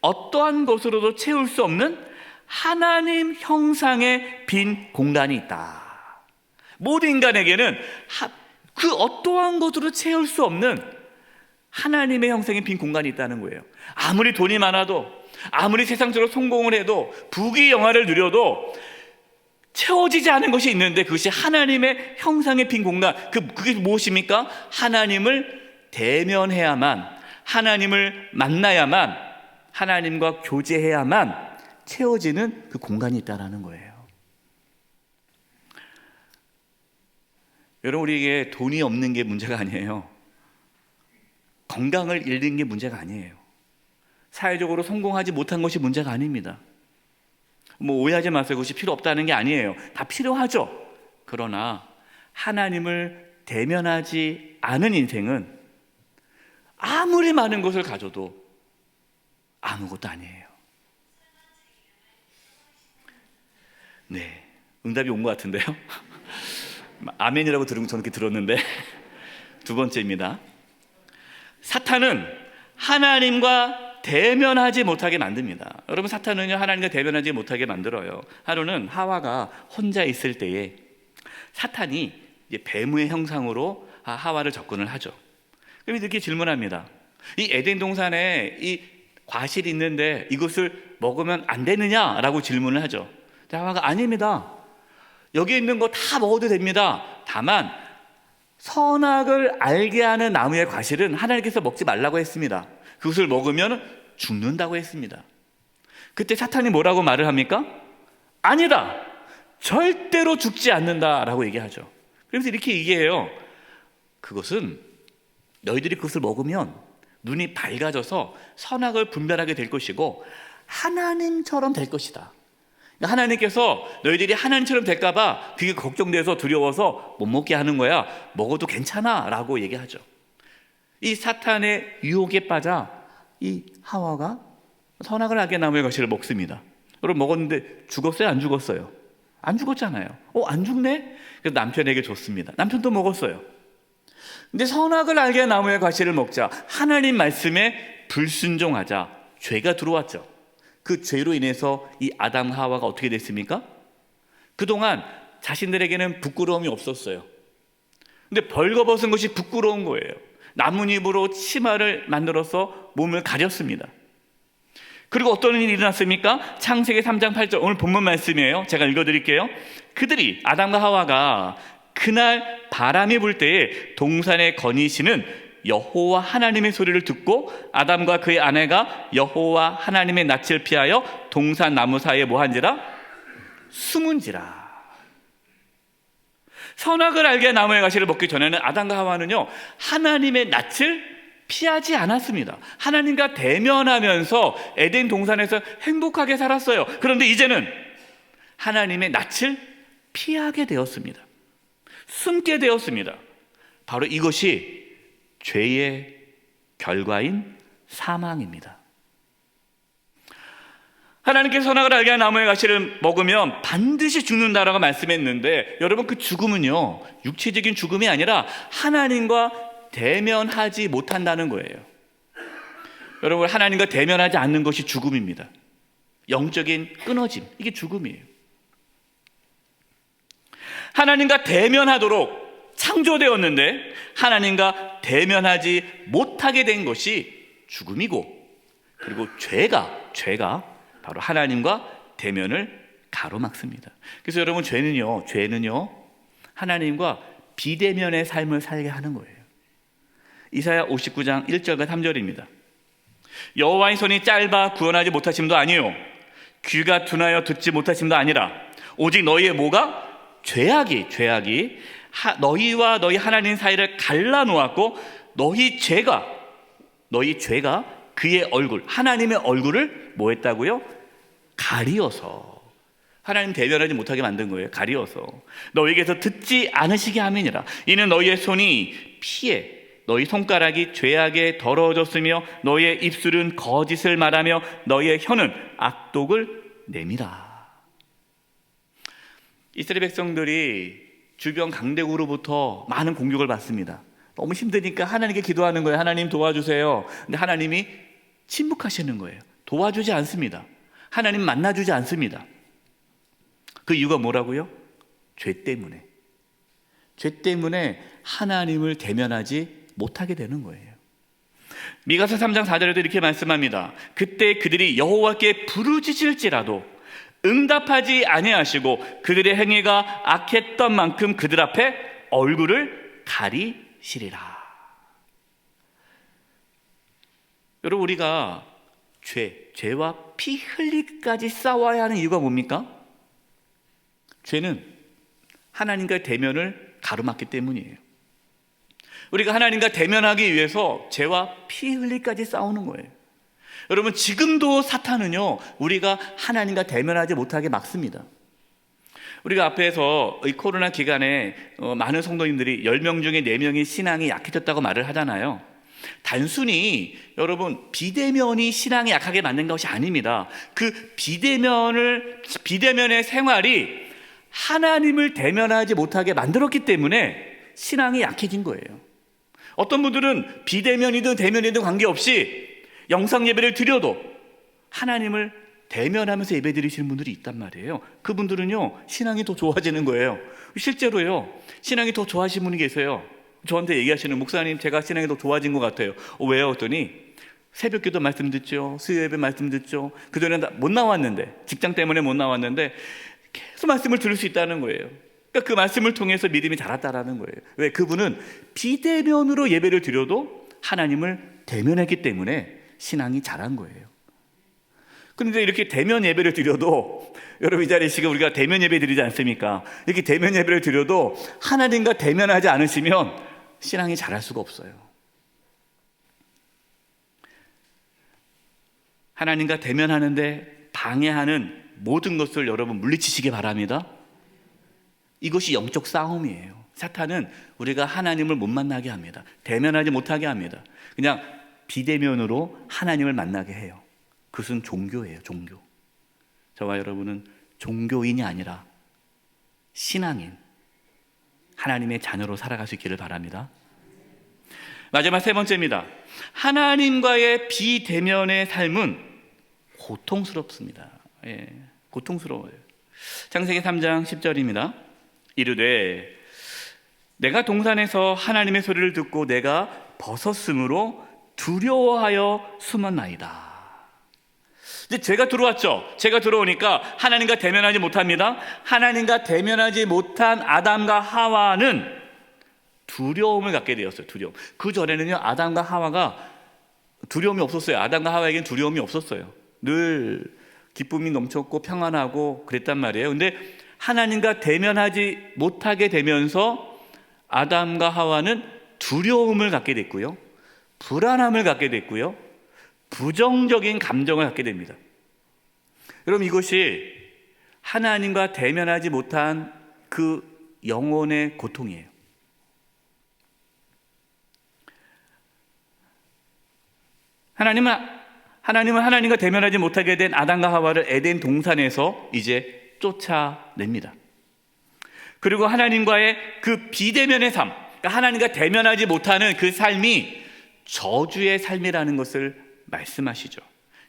어떠한 것으로도 채울 수 없는 하나님 형상의 빈 공간이 있다. 모든 인간에게는 그 어떠한 것으로 채울 수 없는 하나님의 형상의 빈 공간이 있다는 거예요. 아무리 돈이 많아도, 아무리 세상적으로 성공을 해도, 부귀영화를 누려도 채워지지 않은 것이 있는데, 그것이 하나님의 형상의 빈 공간. 그게 무엇입니까? 하나님을 대면해야만, 하나님을 만나야만, 하나님과 교제해야만 채워지는 그 공간이 있다는 거예요. 여러분, 우리에게 돈이 없는 게 문제가 아니에요. 건강을 잃는 게 문제가 아니에요. 사회적으로 성공하지 못한 것이 문제가 아닙니다. 오해하지 마세요. 그것이 필요 없다는 게 아니에요. 다 필요하죠. 그러나 하나님을 대면하지 않은 인생은 아무리 많은 것을 가져도 아무것도 아니에요. 네, 응답이 온 것 같은데요. 아멘이라고 들은 저는 그렇게 들었는데 두 번째입니다. 사탄은 하나님과 대면하지 못하게 만듭니다. 여러분, 사탄은요 하나님과 대면하지 못하게 만들어요. 하루는 하와가 혼자 있을 때에 사탄이 이제 뱀의 형상으로 하와를 접근을 하죠. 그럼 이렇게 질문합니다. 이 에덴 동산에 이 과실이 있는데 이것을 먹으면 안 되느냐라고 질문을 하죠. 하와가 아닙니다. 여기 있는 거 다 먹어도 됩니다. 다만 선악을 알게 하는 나무의 과실은 하나님께서 먹지 말라고 했습니다. 그것을 먹으면 죽는다고 했습니다. 그때 사탄이 뭐라고 말을 합니까? 아니다, 절대로 죽지 않는다라고 얘기하죠. 그래서 이렇게 얘기해요. 그것은 너희들이 그것을 먹으면 눈이 밝아져서 선악을 분별하게 될 것이고 하나님처럼 될 것이다. 하나님께서 너희들이 하나님처럼 될까봐 그게 걱정돼서 두려워서 못 먹게 하는 거야. 먹어도 괜찮아 라고 얘기하죠. 이 사탄의 유혹에 빠져 이 하와가 선악을 알게 나무의 과실을 먹습니다. 여러분, 먹었는데 죽었어요? 안 죽었어요? 안 죽었잖아요. 안 죽네? 그래서 남편에게 줬습니다. 남편도 먹었어요. 근데 선악을 알게 나무의 과실을 먹자, 하나님 말씀에 불순종하자 죄가 들어왔죠. 그 죄로 인해서 이 아담 하와가 어떻게 됐습니까? 그동안 자신들에게는 부끄러움이 없었어요. 근데 벌거벗은 것이 부끄러운 거예요. 나뭇잎으로 치마를 만들어서 몸을 가렸습니다. 그리고 어떤 일이 일어났습니까? 창세기 3장 8절, 오늘 본문 말씀이에요. 제가 읽어드릴게요. 그들이, 아담과 하와가 그날 바람이 불 때에 동산에 거니시는 여호와 하나님의 소리를 듣고 아담과 그의 아내가 여호와 하나님의 낯을 피하여 동산 나무 사이에 뭐한지라? 숨은지라. 선악을 알게 나무의 과실을 먹기 전에는 아담과 하와는요 하나님의 낯을 피하지 않았습니다. 하나님과 대면하면서 에덴 동산에서 행복하게 살았어요. 그런데 이제는 하나님의 낯을 피하게 되었습니다. 숨게 되었습니다. 바로 이것이 죄의 결과인 사망입니다. 하나님께서 선악을 알게 한 나무의 가시를 먹으면 반드시 죽는다라고 말씀했는데, 여러분, 그 죽음은요 육체적인 죽음이 아니라 하나님과 대면하지 못한다는 거예요. 여러분, 하나님과 대면하지 않는 것이 죽음입니다. 영적인 끊어짐, 이게 죽음이에요. 하나님과 대면하도록 창조되었는데 하나님과 대면하지 못하게 된 것이 죽음이고, 그리고 죄가 바로 하나님과 대면을 가로막습니다. 그래서 여러분, 죄는요 하나님과 비대면의 삶을 살게 하는 거예요. 이사야 59장 1절과 3절입니다. 여호와의 손이 짧아 구원하지 못하심도 아니요 귀가 둔하여 듣지 못하심도 아니라 오직 너희의 뭐가? 죄악이 너희와 너희 하나님 사이를 갈라놓았고 너희 죄가 너희 죄가 그의 얼굴, 하나님의 얼굴을 뭐 했다고요? 가리어서. 하나님 대변하지 못하게 만든 거예요. 가리어서. 너희에게서 듣지 않으시게 함이니라. 이는 너희의 손이 피해 너희 손가락이 죄악에 더러워졌으며 너희의 입술은 거짓을 말하며 너희의 혀는 악독을 내밀어. 이스라엘 백성들이 주변 강대국으로부터 많은 공격을 받습니다. 너무 힘드니까 하나님께 기도하는 거예요. 하나님 도와주세요. 근데 하나님이 침묵하시는 거예요. 도와주지 않습니다. 하나님 만나주지 않습니다. 그 이유가 뭐라고요? 죄 때문에. 죄 때문에 하나님을 대면하지 못하게 되는 거예요. 미가서 3장 4절에도 이렇게 말씀합니다. 그때 그들이 여호와께 부르짖을지라도 응답하지 아니하시고 그들의 행위가 악했던 만큼 그들 앞에 얼굴을 가리시리라. 여러분, 우리가 죄와 피 흘리기까지 싸워야 하는 이유가 뭡니까? 죄는 하나님과 대면을 가로막기 때문이에요. 우리가 하나님과 대면하기 위해서 죄와 피 흘리기까지 싸우는 거예요. 여러분, 지금도 사탄은요, 우리가 하나님과 대면하지 못하게 막습니다. 우리가 앞에서 이 코로나 기간에 많은 성도님들이 10명 중에 4명이 신앙이 약해졌다고 말을 하잖아요. 단순히 여러분, 비대면이 신앙이 약하게 만든 것이 아닙니다. 그 비대면의 생활이 하나님을 대면하지 못하게 만들었기 때문에 신앙이 약해진 거예요. 어떤 분들은 비대면이든 대면이든 관계없이 영상 예배를 드려도 하나님을 대면하면서 예배 드리시는 분들이 있단 말이에요. 그분들은요, 신앙이 더 좋아지는 거예요. 실제로요, 신앙이 더 좋아지신 분이 계세요. 저한테 얘기하시는, 목사님 제가 신앙이 더 좋아진 것 같아요. 왜요? 했더니 새벽기도 말씀 듣죠, 수요 예배 말씀 듣죠. 그전에는 못 나왔는데, 직장 때문에 못 나왔는데 계속 말씀을 들을 수 있다는 거예요. 그러니까 그 말씀을 통해서 믿음이 자랐다라는 거예요. 왜? 그분은 비대면으로 예배를 드려도 하나님을 대면했기 때문에 신앙이 자란 거예요. 그런데 이렇게 대면 예배를 드려도, 여러분 이 자리에 지금 우리가 대면 예배 드리지 않습니까? 이렇게 대면 예배를 드려도 하나님과 대면하지 않으시면 신앙이 자랄 수가 없어요. 하나님과 대면하는데 방해하는 모든 것을 여러분 물리치시기 바랍니다. 이것이 영적 싸움이에요. 사탄은 우리가 하나님을 못 만나게 합니다. 대면하지 못하게 합니다. 그냥 비대면으로 하나님을 만나게 해요. 그것은 종교예요. 종교. 저와 여러분은 종교인이 아니라 신앙인, 하나님의 자녀로 살아갈 수 있기를 바랍니다. 마지막 세 번째입니다. 하나님과의 비대면의 삶은 고통스럽습니다. 고통스러워요. 창세기 3장 10절입니다. 이르되 내가 동산에서 하나님의 소리를 듣고 내가 벗었으므로 두려워하여 숨었나이다. 이제 죄가 들어왔죠. 죄가 들어오니까 하나님과 대면하지 못합니다. 하나님과 대면하지 못한 아담과 하와는 두려움을 갖게 되었어요. 두려움. 그 전에는요, 아담과 하와가 두려움이 없었어요. 아담과 하와에게는 두려움이 없었어요. 늘 기쁨이 넘쳤고 평안하고 그랬단 말이에요. 근데 하나님과 대면하지 못하게 되면서 아담과 하와는 두려움을 갖게 됐고요, 불안함을 갖게 됐고요, 부정적인 감정을 갖게 됩니다. 여러분, 이것이 하나님과 대면하지 못한 그 영혼의 고통이에요. 하나님은 하나님과 대면하지 못하게 된 아담과 하와를 에덴 동산에서 이제 쫓아냅니다. 그리고 하나님과의 그 비대면의 삶, 그러니까 하나님과 대면하지 못하는 그 삶이 저주의 삶이라는 것을 말씀하시죠.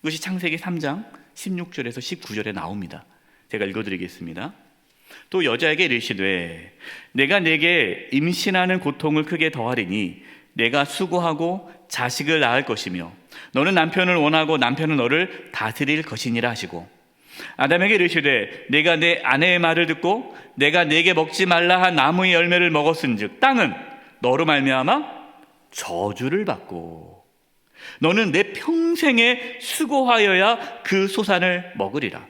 이것이 창세기 3장 16절에서 19절에 나옵니다. 제가 읽어드리겠습니다. 또 여자에게 이르시되 내가 내게 임신하는 고통을 크게 더하리니 내가 수고하고 자식을 낳을 것이며 너는 남편을 원하고 남편은 너를 다스릴 것이니라 하시고, 아담에게 이르시되 내가 내 아내의 말을 듣고 내가 내게 먹지 말라 한 나무의 열매를 먹었은즉 땅은 너로 말미암아 저주를 받고 너는 내 평생에 수고하여야 그 소산을 먹으리라.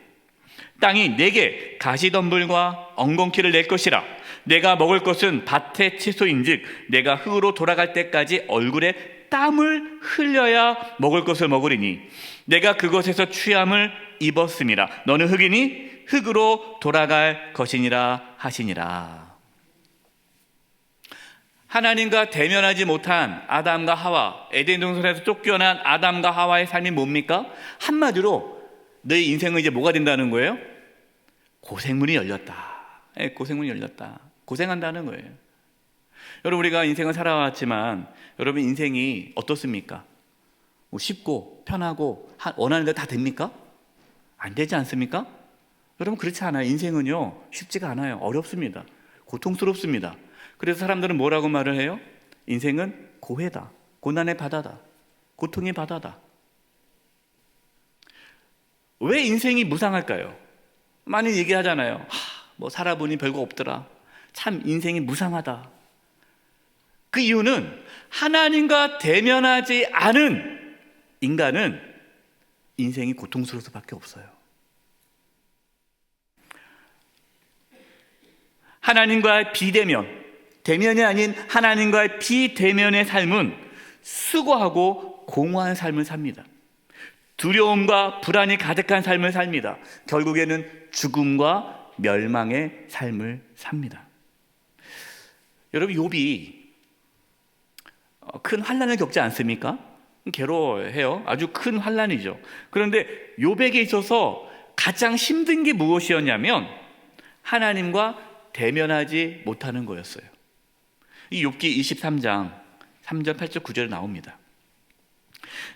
땅이 내게 가시덤불과 엉겅퀴를 낼 것이라. 내가 먹을 것은 밭의 채소인즉 내가 흙으로 돌아갈 때까지 얼굴에 땀을 흘려야 먹을 것을 먹으리니 내가 그것에서 취함을 입었음이라. 너는 흙이니 흙으로 돌아갈 것이니라 하시니라. 하나님과 대면하지 못한 아담과 하와, 에덴 동산에서 쫓겨난 아담과 하와의 삶이 뭡니까? 한마디로 너희 인생은 이제 뭐가 된다는 거예요? 고생문이 열렸다. 고생문이 열렸다. 고생한다는 거예요. 여러분, 우리가 인생을 살아왔지만 여러분 인생이 어떻습니까? 뭐 쉽고 편하고 원하는 대로 다 됩니까? 안 되지 않습니까? 여러분, 그렇지 않아요. 인생은요 쉽지가 않아요. 어렵습니다. 고통스럽습니다. 그래서 사람들은 뭐라고 말을 해요? 인생은 고해다. 고난의 바다다. 고통의 바다다. 왜 인생이 무상할까요? 많이 얘기하잖아요. 뭐 살아보니 별거 없더라. 참 인생이 무상하다. 그 이유는 하나님과 대면하지 않은 인간은 인생이 고통스러울 수밖에 없어요. 하나님과의 비대면, 대면이 아닌 하나님과의 비대면의 삶은 수고하고 공허한 삶을 삽니다. 두려움과 불안이 가득한 삶을 삽니다. 결국에는 죽음과 멸망의 삶을 삽니다. 여러분, 욥이 큰 환난을 겪지 않습니까? 괴로워해요. 아주 큰 환난이죠. 그런데 욥에게 있어서 가장 힘든 게 무엇이었냐면 하나님과 대면하지 못하는 거였어요. 이 욥기 23장 3절 8절 9절에 나옵니다.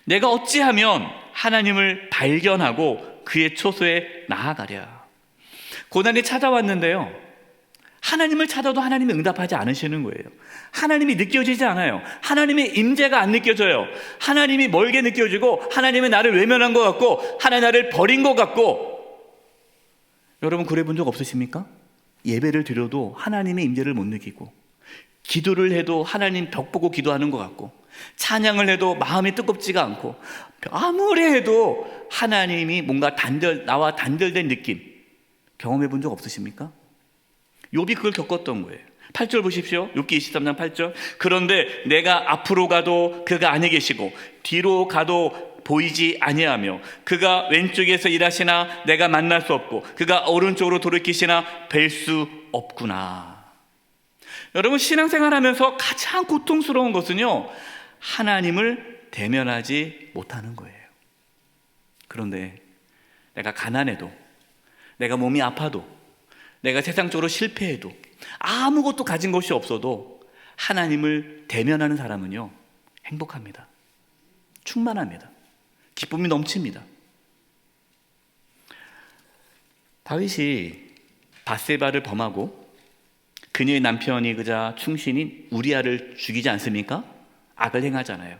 내가 어찌하면 하나님을 발견하고 그의 초소에 나아가랴. 고난이 찾아왔는데요, 하나님을 찾아도 하나님이 응답하지 않으시는 거예요. 하나님이 느껴지지 않아요. 하나님의 임재가 안 느껴져요. 하나님이 멀게 느껴지고 하나님이 나를 외면한 것 같고 하나님 나를 버린 것 같고. 여러분, 그래 본 적 없으십니까? 예배를 드려도 하나님의 임재를 못 느끼고, 기도를 해도 하나님 벽 보고 기도하는 것 같고, 찬양을 해도 마음이 뜨겁지가 않고, 아무리 해도 하나님이 뭔가 나와 단절된 느낌 경험해 본 적 없으십니까? 욥이 그걸 겪었던 거예요. 8절 보십시오. 욥기 23장 8절. 그런데 내가 앞으로 가도 그가 아니 계시고 뒤로 가도 보이지 아니하며 그가 왼쪽에서 일하시나 내가 만날 수 없고 그가 오른쪽으로 돌이키시나 뵐 수 없구나. 여러분, 신앙생활하면서 가장 고통스러운 것은요, 하나님을 대면하지 못하는 거예요. 그런데 내가 가난해도, 내가 몸이 아파도, 내가 세상적으로 실패해도, 아무것도 가진 것이 없어도 하나님을 대면하는 사람은요 행복합니다. 충만합니다. 기쁨이 넘칩니다. 다윗이 밧세바를 범하고 그녀의 남편이 그자 충신인 우리아를 죽이지 않습니까? 악을 행하잖아요.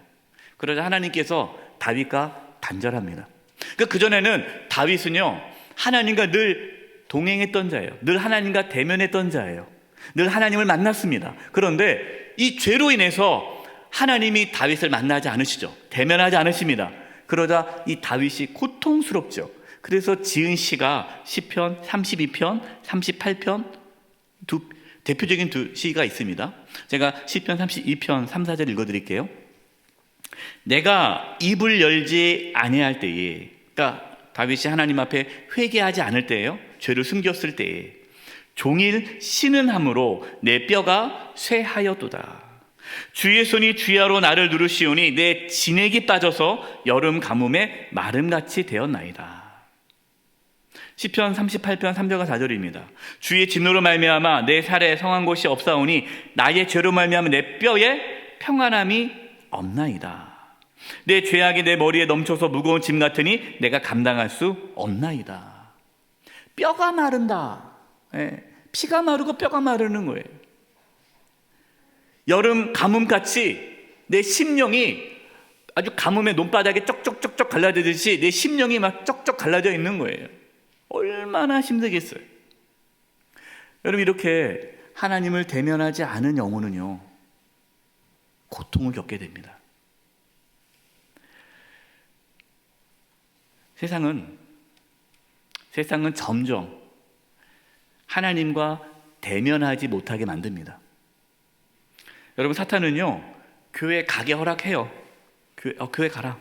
그러자 하나님께서 다윗과 단절합니다. 그전에는 다윗은요 하나님과 늘 동행했던 자예요. 늘 하나님과 대면했던 자예요. 늘 하나님을 만났습니다. 그런데 이 죄로 인해서 하나님이 다윗을 만나지 않으시죠. 대면하지 않으십니다. 그러다 이 다윗이 고통스럽죠. 그래서 지은 시가 시편 32편, 38편 대표적인 두 시가 있습니다. 제가 시편 32편 3, 4절 읽어드릴게요. 내가 입을 열지 아니할 때에, 그러니까 다윗이 하나님 앞에 회개하지 않을 때예요. 죄를 숨겼을 때에 종일 쉬는 함으로 내 뼈가 쇠하였도다. 주의 손이 주야로 나를 누르시오니 내 진액이 빠져서 여름 가뭄에 마름같이 되었나이다. 시편 38편 3절과 4절입니다. 주의 진노로 말미암아 내 살에 성한 곳이 없사오니 나의 죄로 말미암아 내 뼈에 평안함이 없나이다. 내 죄악이 내 머리에 넘쳐서 무거운 짐 같으니 내가 감당할 수 없나이다. 뼈가 마른다. 피가 마르고 뼈가 마르는 거예요. 여름 가뭄같이 내 심령이 아주 가뭄의 논바닥에 쩍쩍쩍쩍 갈라지듯이 내 심령이 막 쩍쩍 갈라져 있는 거예요. 얼마나 힘들겠어요. 여러분, 이렇게 하나님을 대면하지 않은 영혼은요 고통을 겪게 됩니다. 세상은 점점 하나님과 대면하지 못하게 만듭니다. 여러분, 사탄은요 교회 가게 허락해요. 교회 가라.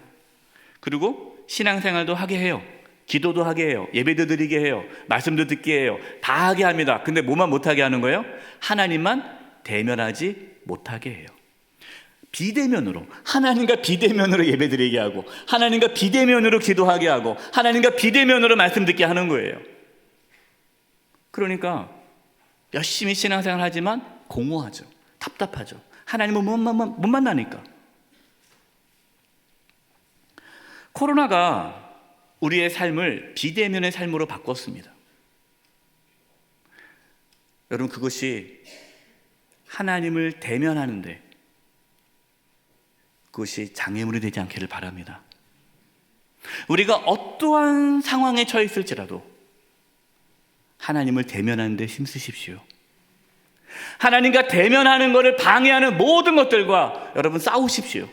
그리고 신앙생활도 하게 해요. 기도도 하게 해요. 예배도 드리게 해요. 말씀도 듣게 해요. 다 하게 합니다. 근데 뭐만 못하게 하는 거예요? 하나님만 대면하지 못하게 해요. 비대면으로, 하나님과 비대면으로 예배 드리게 하고, 하나님과 비대면으로 기도하게 하고, 하나님과 비대면으로 말씀 듣게 하는 거예요. 그러니까 열심히 신앙생활 하지만 공허하죠. 답답하죠. 하나님을 못 만나니까. 코로나가 우리의 삶을 비대면의 삶으로 바꿨습니다. 여러분, 그것이 하나님을 대면하는데 그것이 장애물이 되지 않기를 바랍니다. 우리가 어떠한 상황에 처해 있을지라도 하나님을 대면하는 데 힘쓰십시오. 하나님과 대면하는 것을 방해하는 모든 것들과 여러분 싸우십시오.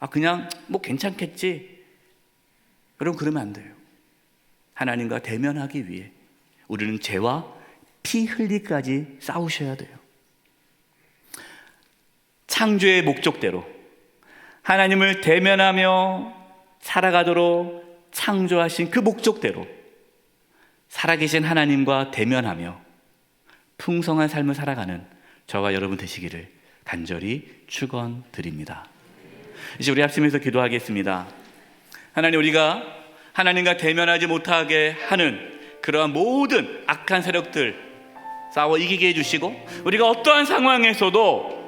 그냥 뭐 괜찮겠지. 여러분, 그러면 안 돼요. 하나님과 대면하기 위해 우리는 죄와 피 흘리기까지 싸우셔야 돼요. 창조의 목적대로 하나님을 대면하며 살아가도록 창조하신 그 목적대로 살아계신 하나님과 대면하며 풍성한 삶을 살아가는 저와 여러분 되시기를 간절히 축원드립니다. 이제 우리 합심해서 기도하겠습니다. 하나님, 우리가 하나님과 대면하지 못하게 하는 그러한 모든 악한 세력들 싸워 이기게 해주시고, 우리가 어떠한 상황에서도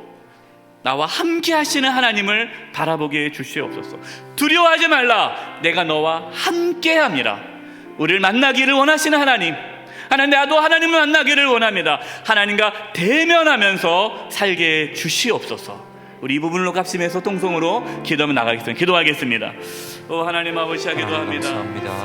나와 함께 하시는 하나님을 바라보게 해주시옵소서. 두려워하지 말라, 내가 너와 함께 함이라. 우리를 만나기를 원하시는 하나님, 나도 하나님을 만나기를 원합니다. 하나님과 대면하면서 살게 해주시옵소서. 우리 이 부분으로 값심해서 통성으로 기도하겠습니다. 하나님 아버지, 기도합니다.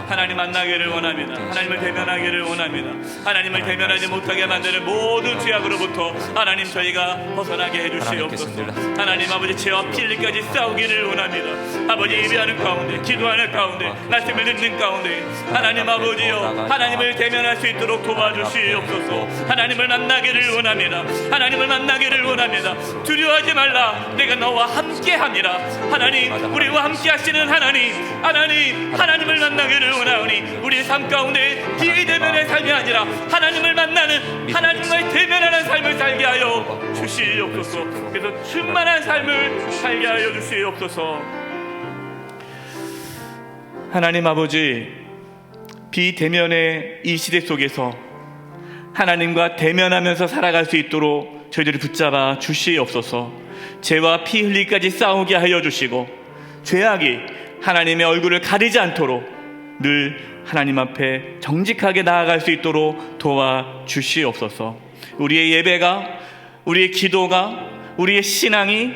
하나님 만나기를 원합니다. 하나님을 대면하기를 원합니다. 하나님을 대면하지 못하게 만드는 모든 죄악으로부터 하나님 저희가 벗어나게 해주시옵소서. 하나님 아버지, 죄와 필리까지 싸우기를 원합니다. 아버지, 예배하는 가운데, 기도하는 가운데, 말씀을 듣는 가운데 하나님 아버지여, 하나님을 대면할 수 있도록 도와주시옵소서. 하나님을 만나기를 원합니다. 하나님을 만나기를 원합니다. 두려워하지 말라, 내가 너와 함께함이라. 하나님, 우리와 함께 하시는 하나님을 만나기를 원하오니 우리의 삶 가운데 비대면의 삶이 아니라 하나님을 만나는, 하나님과의 대면하는 삶을 살게 하여 주시옵소서. 그래서 충만한 삶을 살게 하여 주시옵소서. 하나님 아버지, 비대면의 이 시대 속에서 하나님과 대면하면서 살아갈 수 있도록 저희들을 붙잡아 주시옵소서. 죄와 피 흘리기까지 싸우게 하여 주시고, 죄악이 하나님의 얼굴을 가리지 않도록 늘 하나님 앞에 정직하게 나아갈 수 있도록 도와주시옵소서. 우리의 예배가, 우리의 기도가, 우리의 신앙이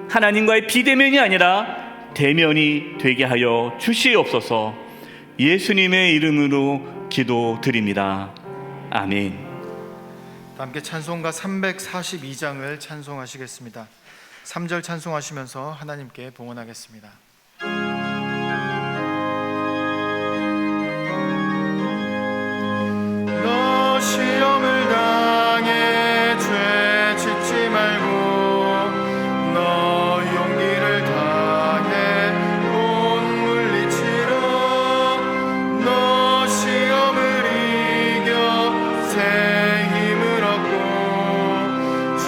하나님과의 비대면이 아니라 대면이 되게 하여 주시옵소서. 예수님의 이름으로 기도드립니다. 아멘. 함께 찬송가 342장을 찬송하시겠습니다. 3절 찬송하시면서 하나님께 봉헌하겠습니다. 너 시험을 당해 죄 짓지 말고 너 용기를 다해 곧 물리치라. 너 시험을 이겨 새 힘을 얻고 주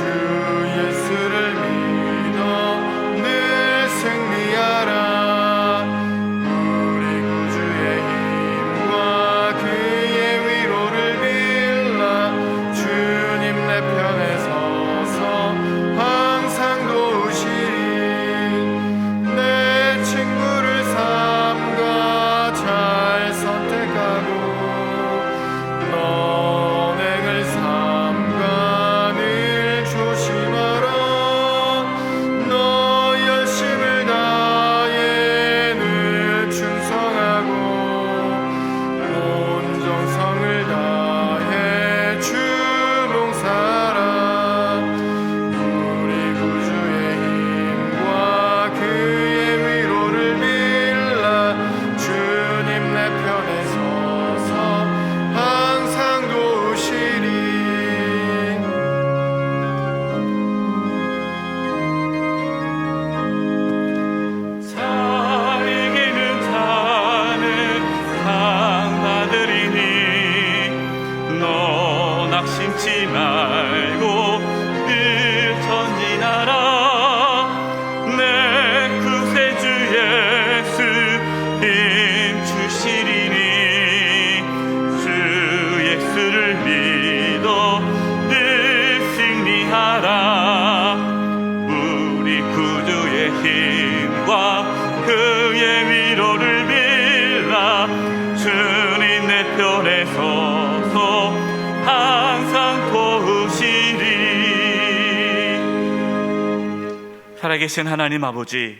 예수를 믿어 늘 승리하라. 주의 위로를 빌라. 주님 내 편에 서서 항상 도우시리. 살아계신 하나님 아버지,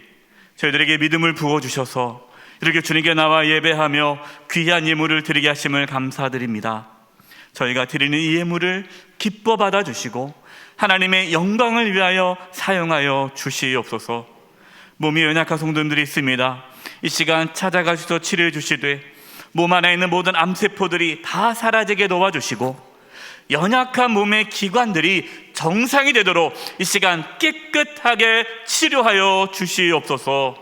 저희들에게 믿음을 부어주셔서 이렇게 주님께 나와 예배하며 귀한 예물을 드리게 하심을 감사드립니다. 저희가 드리는 이 예물을 기뻐 받아주시고 하나님의 영광을 위하여 사용하여 주시옵소서. 몸이 연약한 성도님들이 있습니다. 이 시간 찾아가셔서 치료해 주시되 몸 안에 있는 모든 암세포들이 다 사라지게 도와주시고 연약한 몸의 기관들이 정상이 되도록 이 시간 깨끗하게 치료하여 주시옵소서.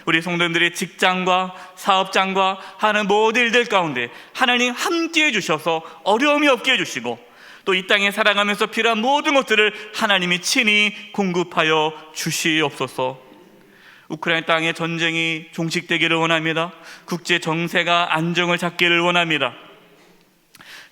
우리 성도님들의 직장과 사업장과 하는 모든 일들 가운데 하나님 함께해 주셔서 어려움이 없게 해주시고 또 이 땅에 살아가면서 필요한 모든 것들을 하나님이 친히 공급하여 주시옵소서. 우크라이나 땅의 전쟁이 종식되기를 원합니다. 국제 정세가 안정을 찾기를 원합니다.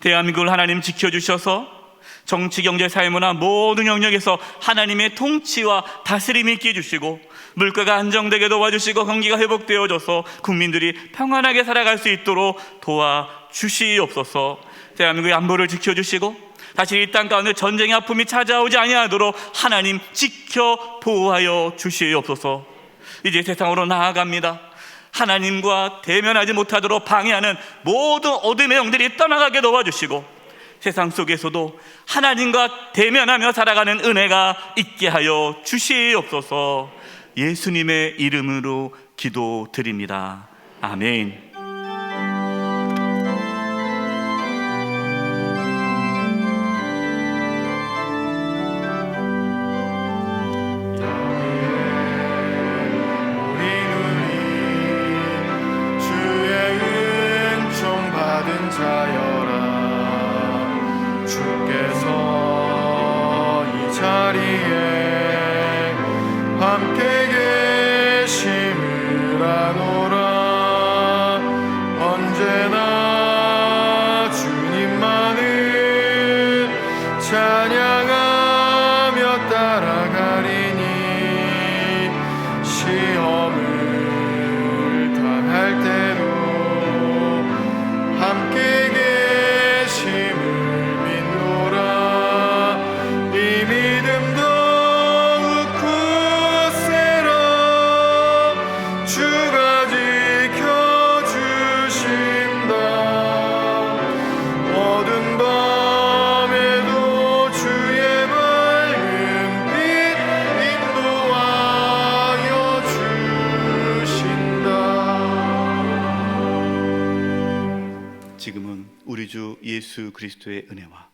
대한민국을 하나님 지켜주셔서 정치, 경제, 사회, 문화 모든 영역에서 하나님의 통치와 다스림이 있게 해주시고 물가가 안정되게 도와주시고 경기가 회복되어져서 국민들이 평안하게 살아갈 수 있도록 도와주시옵소서. 대한민국의 안보를 지켜주시고 다시 이 땅 가운데 전쟁의 아픔이 찾아오지 아니하도록 하나님 지켜 보호하여 주시옵소서. 이제 세상으로 나아갑니다. 하나님과 대면하지 못하도록 방해하는 모든 어둠의 영들이 떠나가게 도와주시고 세상 속에서도 하나님과 대면하며 살아가는 은혜가 있게 하여 주시옵소서. 예수님의 이름으로 기도드립니다. 아멘. 함께 계심을 아노라. 언제나 주님만을 찬양하며 따라가리니 시험을 당할 때도 함께 계심을 믿노라. 이 믿음도 지금은 우리 주 예수 그리스도의 은혜와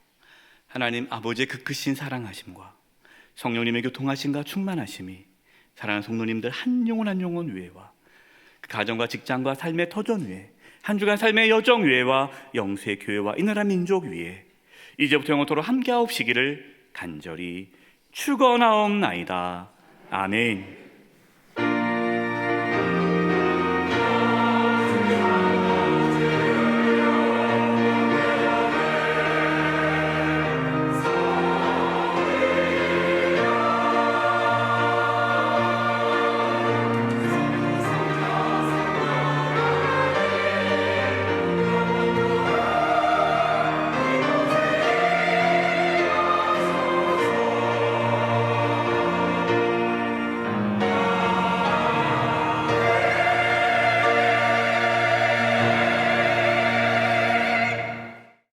하나님 아버지의 그 크신 사랑하심과 성령님의 교통하심과 충만하심이 사랑하는 성도님들 한 영혼 한 영혼 위에와 그 가정과 직장과 삶의 터전 위에 한 주간 삶의 여정 위에와 영수의 교회와 이 나라 민족 위에 이제부터 영원토록 함께하옵시기를 간절히 축원하옵나이다. 아멘.